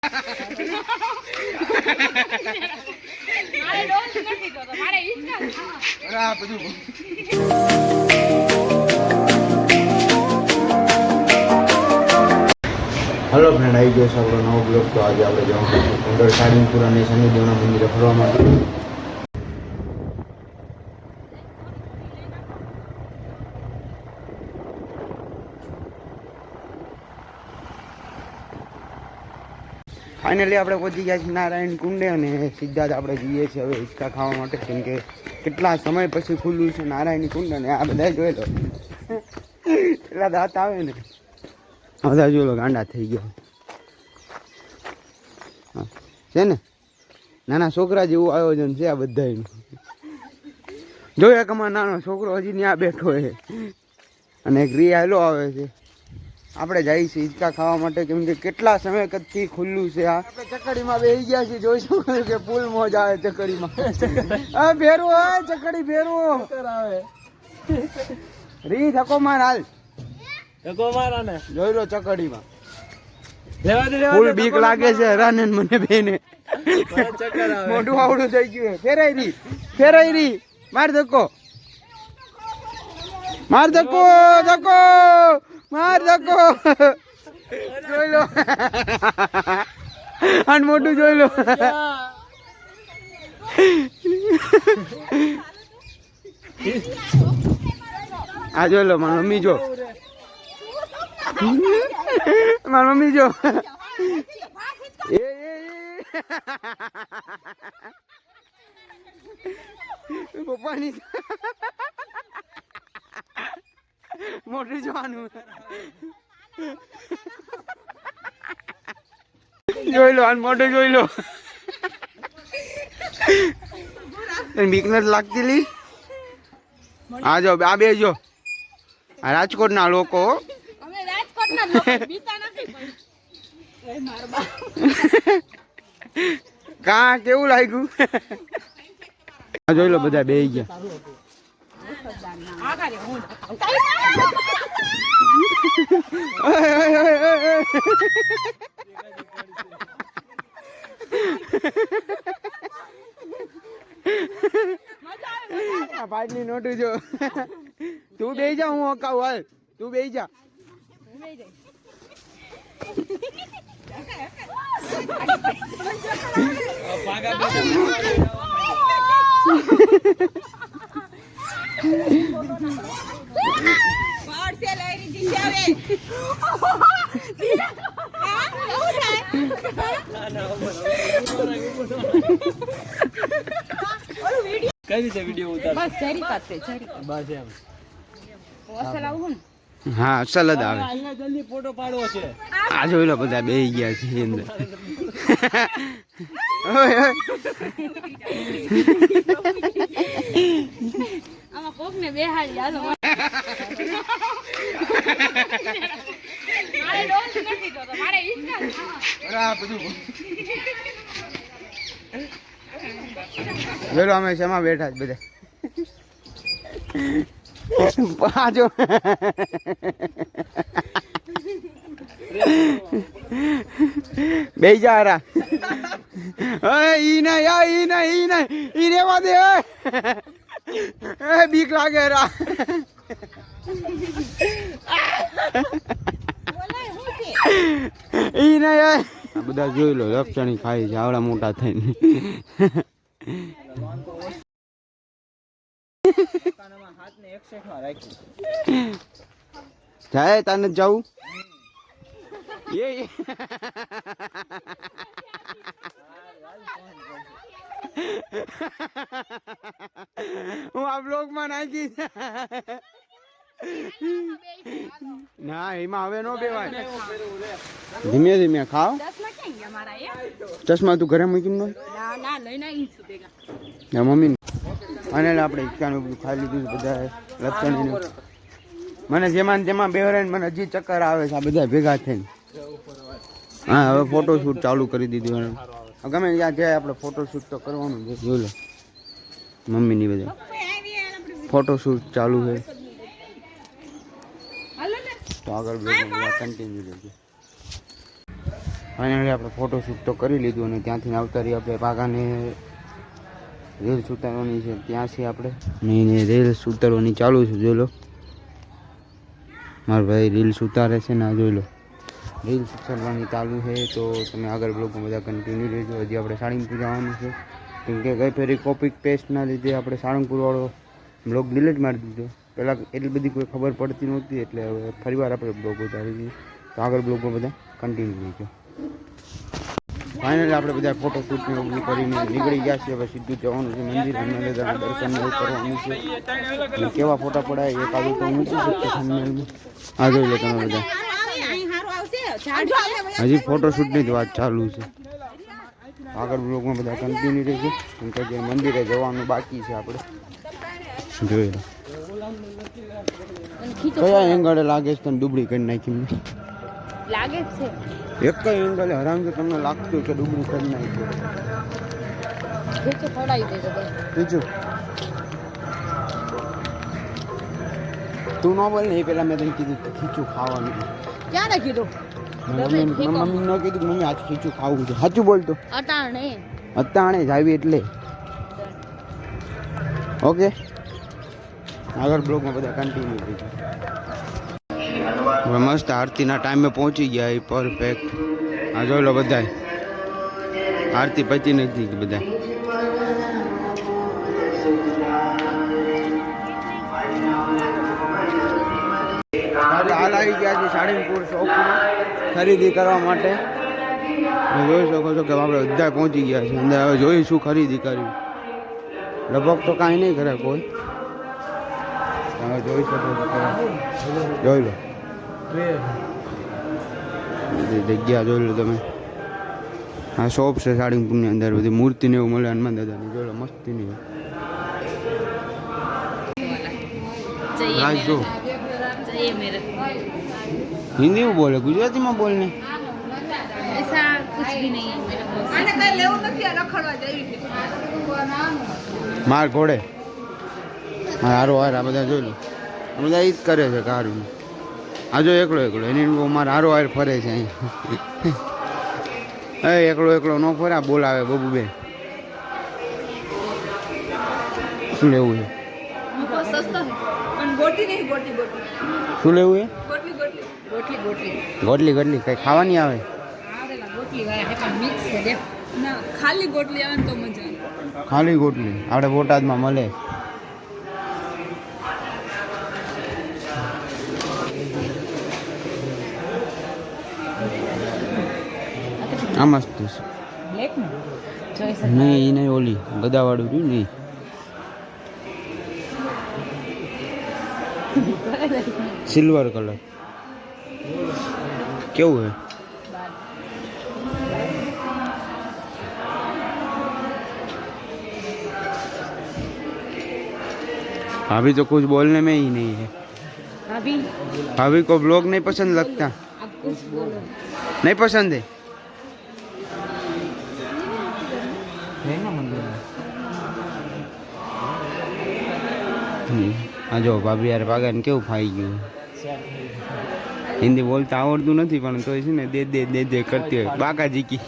Hello friend, આવી ગયો છે આપણો નવો બ્લોગ. તો આજે આપણે જવાનું છે કુંડળ સાળીમપુર અને શનિદેવના મંદિરે ફરવા માટે. ફાઇનલી આપણે પહોંચી ગયા છીએ નારાયણ કુંડે અને સીધા જ આપણે જઈએ છીએ હવે હિંચકા ખાવા માટે, કેમ કે કેટલા સમય પછી ખુલ્લું છે નારાયણ કુંડ. અને આ બધા જોઈ લો એટલા દાંત આવે ને, બધા જોઈ લો ગાંડા થઈ ગયા છે ને. નાના છોકરા જેવું આયોજન છે આ બધાનું. જોઈએ કે અમારો નાનો છોકરો હજી ત્યાં બેઠો છે અને એક રિયાલો આવે છે. આપણે જઈએ છીએ હિંચકા ખાવા માટે, કેમ કે કેટલા સમય કદથી ખુલ્લું છે આ. આપણે ચકડીમાં બેસી ગયા છીએ, જોઈ શકો કે ફૂલ મોજ આવે ચકડીમાં. હા ભેરવો, હા ચકડી ભેરવો આવે. રી ધક્કો માર હાલ, ધક્કો માર આને. જોઈ લો ચકડીમાં ફૂલ બીક લાગે છે હરાને મને બેને. મોઢું આવડું થઈ ગયું. ફેરાઈ રી માર ધક્કો, માર ધક્કો, ધક્કો માર ધક્કો. જોઈ લો અને મોટું જોઈ લો. આ જોઈ લો મારી મમ્મી, જો મારી મમ્મી જો. પપ્પાની મોટું જોવાનું જોઈ લો, મોટું જોઈ લો. બીક નથી લાગતી લી? આ જો આ બે જો, આ રાજકોટ ના લોકો. કા કેવું લાગ્યું? જોઈ લો બધા બે ગયા. પાટલી નોટું જો. તું બેસી જા, હું અકાઉ. હાલ તું બેસી જા. કઈ રીતે વિડિયો ઉતાર? બસ જરી પાસે જરી. બસ એમ. અસલ આવું ને? હા અસલ જ આવે. અહીંયા જલ્દી ફોટો પાડવો છે. આ જોઈ લો બધા બે ગયા છે અંદર. આમાં કોક ને બેહાડી હાલો. મારે ડોલ નથી તો મારે હિંચકા. આ બધું જોઈ અમે શેમાં બેઠા જ બધા. પાછો બે જા. ઈ નહીં ઈ રેવા દે. બીક લાગે રા. ઈ નહીં. બધા જોઈ લો રપચણી ખાઈ છે આવડા મોટા થઈને. જાય તને જવું હું આ બ્લોગ માં નાખી. ના એમાં હવે નો બેવાય. ધીમે ધીમે ખાઓ. ચશ્મા તું ઘરે મૂકીને મમ્મી. અને આપણે હિંચકાનું બધું ખાઈ લીધું બધા લપસણીને. મને જેમાં તેમાં બેહરાઈને મને હજી ચક્કર આવે છે આ બધા ભેગા થઈને. હા હવે ફોટોશૂટ ચાલુ કરી દીધું. ગમે ત્યાં જાય આપણે ફોટોશૂટ તો કરવાનું છે. જોઈ લો મમ્મીની બધા ફોટોશૂટ ચાલુ છે. તો આગળ કન્ટિન્યુ રહેજો. ફાઇનલી આપણે ફોટોશૂટ તો કરી લીધું અને ત્યાંથી આવતા રહી આપણે પાકાને રીલ્સ ઉતારવાની છે. ત્યાંથી આપણે નહીં રીલ્સ ઉતારવાની ચાલુ છે. જોઈ લો મારા ભાઈ રીલ્સ ઉતારે છે ને આ જોઈ લો રીલ્સ ઉતારવાની ચાલુ છે. તો તમે આગળ બ્લોગમાં બધા કન્ટિન્યુ રહેજો. હજી આપણે સાળંગપુર જવાનું છે કેમ કે ગઈ ફેરી કોપી પેસ્ટના લીધે આપણે સાળંગપુરવાળો બ્લોગ ડિલીટ મારી દીધો. પહેલાં એટલી બધી કોઈ ખબર પડતી નહોતી એટલે હવે ફરીવાર આપણે બ્લોગ ઉતારી દીધી. તો આગળ બ્લોગમાં બધા કન્ટિન્યુ રહેજો. ફાઇનલી આપણે બધા ફોટોશૂટની ઓગણી કરીને નીકળી ગયા છીએ. હવે સીધું જવાનું છે મંદિર હનુમાન દર્શન કરવાનું છે. અને કેવા ફોટા પડાય એ કાલે તો મૂકી શકते થંબનેલમાં. આ જોઈ લો તમે બધા. હજી ફોટોશૂટની જ વાત ચાલુ છે. આગળ બ્લોગમાં બધા કન્ટિન્યુ રહેશે કેમ કે જે મંદિરે જવાનું બાકી છે આપણે જોઈ લો. કયા એંગલે લાગે છે તને ડુબળી કરી નાખી? લાગે જ છે એક કઈ એંગલે હરામ છે તમને લાગતું કે ડુબળી કરી નાખી? ખીચું ખવડાવી દેજો ભાઈ. બીજું તું ન બોલ ને એ પેલા મેં તને કીધું ખીચું ખાવાનું. ક્યારે કીધું? મમ્મી ન કીધું કે મમ્મી આજ ખીચું ખાવું છે. સાચું બોલતો અટાણે અત્યાણે જ આવી એટલે ઓકે. આગળ બ્લોગમાં બધા કન્ટિન્યુ થઈ ગયા. મસ્ત આરતીના ટાઈમે પહોંચી ગયા એ પરફેક્ટ. આ જોઈ લો બધા આરતી પચી નથી બધા. હાલ આવી ગયા છે સાળંગપુર શોપમાં ખરીદી કરવા માટે. જોઈ શકો છો કે આપણે બધા પહોંચી ગયા છે અંદર. હવે જોઈ શું ખરીદી કરવી. લગભગ તો કાંઈ નહીં કરે કોઈ. તમે જોઈ શકો છો જોઈ લો જગ્યા જોઈ લો તમે. આ શોપ છે સાળંગપુરની અંદર. બધી મૂર્તિ ને એવું મળે હનુમાન દાદાની. જોઈ લો મસ્તીની. જો हिंदी में बोले गुजराती में बोलने ऐसा कुछ भी नहीं है मेरे को. आने कहीं लेવું નથી આ રખડવા જઈ છે. मार घोड़े हारो हार आ બધા જોઈ લો. આ બધા ઈ જ કરે છે કારું. આ જો એકલો એકલો એની માર હારો હાર ફરે છે અહીં. એ એકલો એકલો નો ફરા બોલાવે બબુ બે. શું લેવું છે? સસ્તો है પણ ગોટી નહીં ગોટી ગોટી. શું લેવું છે? ગોટલી ગોટલી ગોટલી ગોટલી ગોટલી ગોટલી કઈ ખાવાની આવે? આવેલા ગોટલી વાળા હે પણ મિક્સ છે દે. ના ખાલી ગોટલી આવે ને તો મજા આવે. ખાલી ગોટલી આપણે બોટાદમાં મળે. આ મસ્ત છે. બ્લેક ને જોઈ શકે. નહીં એ નહીં ઓલી ગદાવાળું રહ્યું નહીં. સિલ્વર કલર કેવું है? भाभी तो कुछ बोलने में ही नहीं है. भाभी भाभी को ब्लॉग नहीं पसंद लगता? आप कुछ बोलो. नहीं पसंद है? આ જો ભાભી યાર પાગાને કેવું ફાઈ ગયું. હિન્દી બોલતા આવડતું નથી પણ તોય છે ને દે દે દે દે કરતી હોય બાકાજી કી.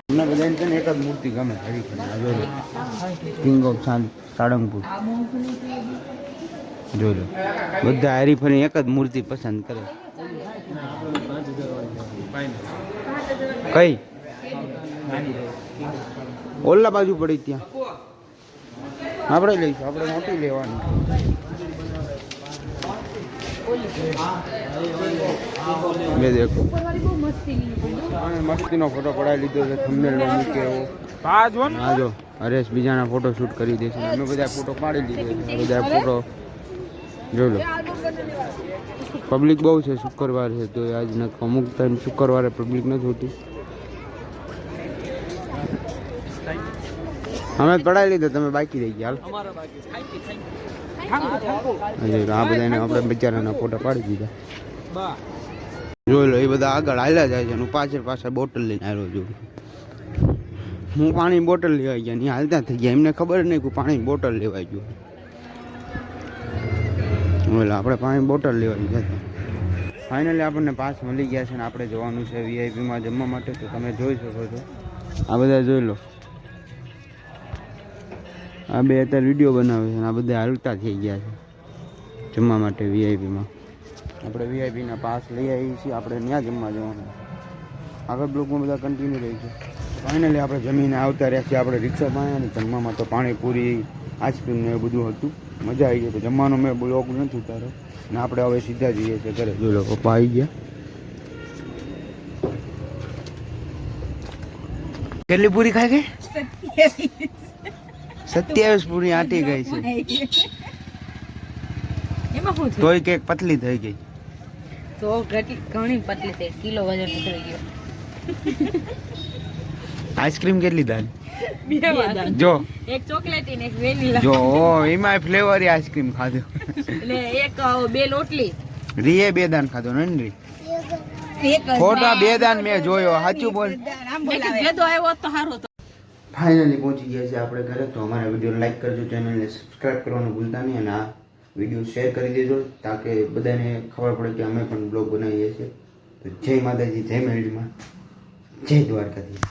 અમને બધાને છે ને એક જ મૂર્તિ ગમે હરીફરી. કિંગ ઓફ સાળંગપુર જોઈ લો. બધા હરીફરી એક જ મૂર્તિ પસંદ કરે. કઈ ઓલા બાજુ પડી ત્યાં આપણે લઈશું. આપણે મોટી લેવાની. બે દેખો મસ્તીનો ફોટો પડાવી લીધો છે. થંબનેલમાં મૂકે એવો. હા જો હરેશ બીજાના ફોટો શૂટ કરી દેશે. અમે બધા ફોટો પાડી લીધો છે. બધા ફોટો જોઈ લો. પબ્લિક બહુ છે. શુક્રવાર છે તો આજ અમુક ટાઈમ શુક્રવારે પબ્લિક નથી હોતી. અમે પડાવી લીધો તમે બાકી રહી ગયા. હાલ આ બધાને આપણે બિચારાના ફોટા પાડી દીધા. જોઈ લો એ બધા આગળ હાલ્યા જાય છે. હું પાછળ બોટલ લઈને આવ્યો છું. હું પાણીની બોટલ લેવા ગયા ને હાલતા થઈ ગયા. એમને ખબર નહીં કે પાણીની બોટલ લેવાઈ ગયું. બોલો આપણે પાણીની બોટલ લેવા ગયા હતા. ફાઇનલી આપણને પાસ મળી ગયા છે ને આપણે જવાનું છે વીઆઈપીમાં જમવા માટે. તો તમે જોઈ શકો છો, આ બધા જોઈ લો, આ બે અત્યારે વિડીયો બનાવે છે અને આ બધા હાલતા થઈ ગયા છે જમવા માટે વીઆઈપીમાં. આપણે વીઆઈપીના પાસ લઈ આવીએ છીએ, આપણે ત્યાં જમવા જવાનું. આગળ બ્લોકમાં બધા કન્ટિન્યુ રહી છે. ફાઇનલી આપણે જમીને આવતા રહ્યા છીએ આપણે રિક્ષા પાસે, અને જમવામાં તો પાણીપુરી, આઈસ્ક્રીમ ને એવું બધું હતું. મજા આવી ગઈ. તો જમવાનો મેં બ્લોક નથી ઉતાર્યો ને આપણે હવે સીધા જઈએ છીએ ઘરે. જોઈ લો, પપ્પા આવી ગયા. કેટલી પૂરી ખાઈ ગઈ? 27 પૂરી આટી ગઈ છે. એમાં શું તોય કેક પતલી થઈ ગઈ. તો ઘણી પતલી થઈ, કિલો વજન ઉતરી ગયો. આઈસ્ક્રીમ કેટલી દાલ? બે વાર. જો એક ચોકલેટી ને એક વેનીલા. જો એમાં ફ્લેવર આઈસ્ક્રીમ ખાધો. એટલે એક બે લોટલી. રીએ 2 દાન ખાધો ને રી? ખોટા 2 દાન મેં જોયો. સાચું બોલ. ભેદો આવ્યો તો સારું હતો. ફાઇનલી પહોંચી ગયા છે આપણે ઘરે. તો અમારા વિડીયો લાઈક કરજો, ચેનલને સબસ્ક્રાઈબ કરવાનું ભૂલતા નહીં, અને આ વિડીયો શેર કરી દેજો તાકે બધાને ખબર પડે કે અમે પણ બ્લોગ બનાવીએ છીએ. તો જય માતાજી, જય મેલડીમાં, જય દ્વારકાધીશ.